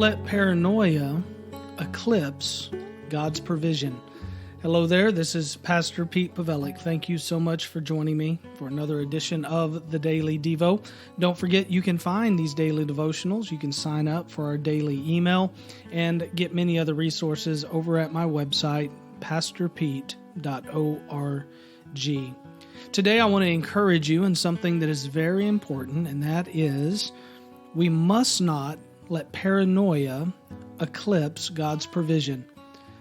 let paranoia eclipse God's provision. Hello there, this is Pastor Pete Pavelic. Thank you so much for joining me for another edition of the Daily Devo. Don't forget, you can find these daily devotionals. You can sign up for our daily email and get many other resources over at my website, pastorpete.org. Today I want to encourage you in something that is very important, and that is we must not let paranoia eclipse God's provision.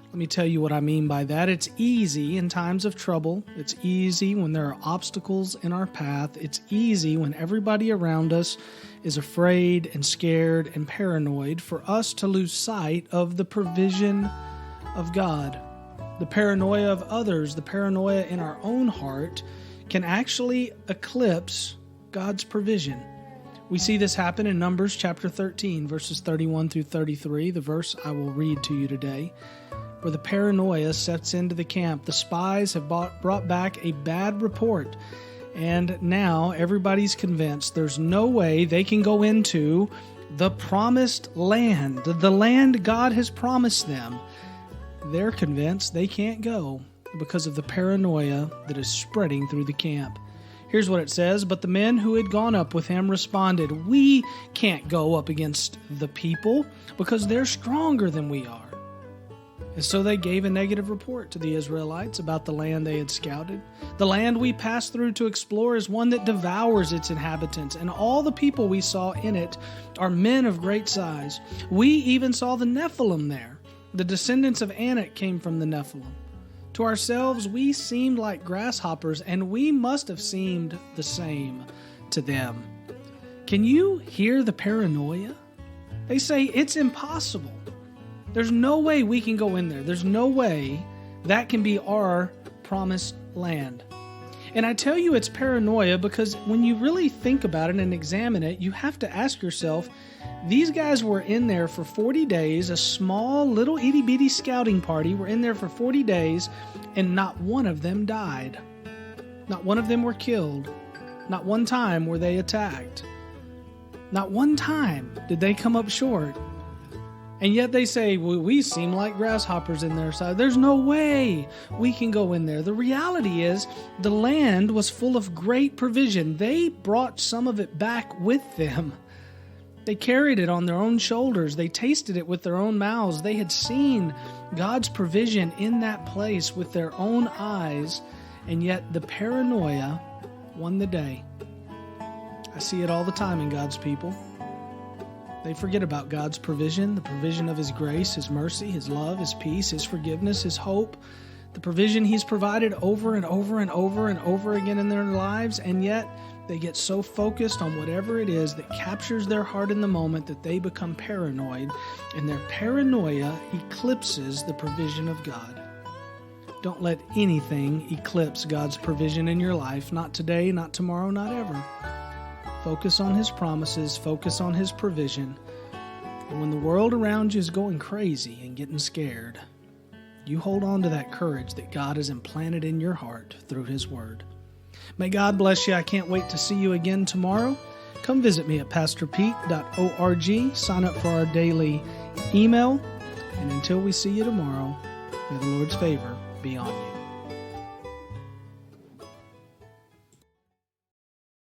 Let me tell you what I mean by that. It's easy in times of trouble. It's easy when there are obstacles in our path. It's easy when everybody around us is afraid and scared and paranoid for us to lose sight of the provision of God. The paranoia of others, the paranoia in our own heart can actually eclipse God's provision. We see this happen in Numbers chapter 13, verses 31 through 33, the verse I will read to you today, where the paranoia sets into the camp. The spies have brought back a bad report, and now everybody's convinced there's no way they can go into the promised land, the land God has promised them. They're convinced they can't go because of the paranoia that is spreading through the camp. Here's what it says, "But the men who had gone up with him responded, 'We can't go up against the people because they're stronger than we are.' And so they gave a negative report to the Israelites about the land they had scouted. 'The land we passed through to explore is one that devours its inhabitants, and all the people we saw in it are men of great size. We even saw the Nephilim there. The descendants of Anak came from the Nephilim. To ourselves we seemed like grasshoppers, and we must have seemed the same to them.'" Can you hear the paranoia? They say it's impossible. There's no way we can go in there. There's no way that can be our promised land. And I tell you it's paranoia because when you really think about it and examine it, you have to ask yourself, these guys were in there for 40 days, a small little itty-bitty scouting party were in there for 40 days, and not one of them died. Not one of them were killed. Not one time were they attacked. Not one time did they come up short. And yet they say, we seem like grasshoppers in their side. There's no way we can go in there. The reality is the land was full of great provision. They brought some of it back with them. They carried it on their own shoulders. They tasted it with their own mouths. They had seen God's provision in that place with their own eyes. And yet the paranoia won the day. I see it all the time in God's people. They forget about God's provision, the provision of His grace, His mercy, His love, His peace, His forgiveness, His hope, the provision He's provided over and over and over and over again in their lives, and yet they get so focused on whatever it is that captures their heart in the moment that they become paranoid, and their paranoia eclipses the provision of God. Don't let anything eclipse God's provision in your life, not today, not tomorrow, not ever. Focus on His promises, focus on His provision. And when the world around you is going crazy and getting scared, you hold on to that courage that God has implanted in your heart through His Word. May God bless you. I can't wait to see you again tomorrow. Come visit me at pastorpete.org. Sign up for our daily email. And until we see you tomorrow, may the Lord's favor be on you.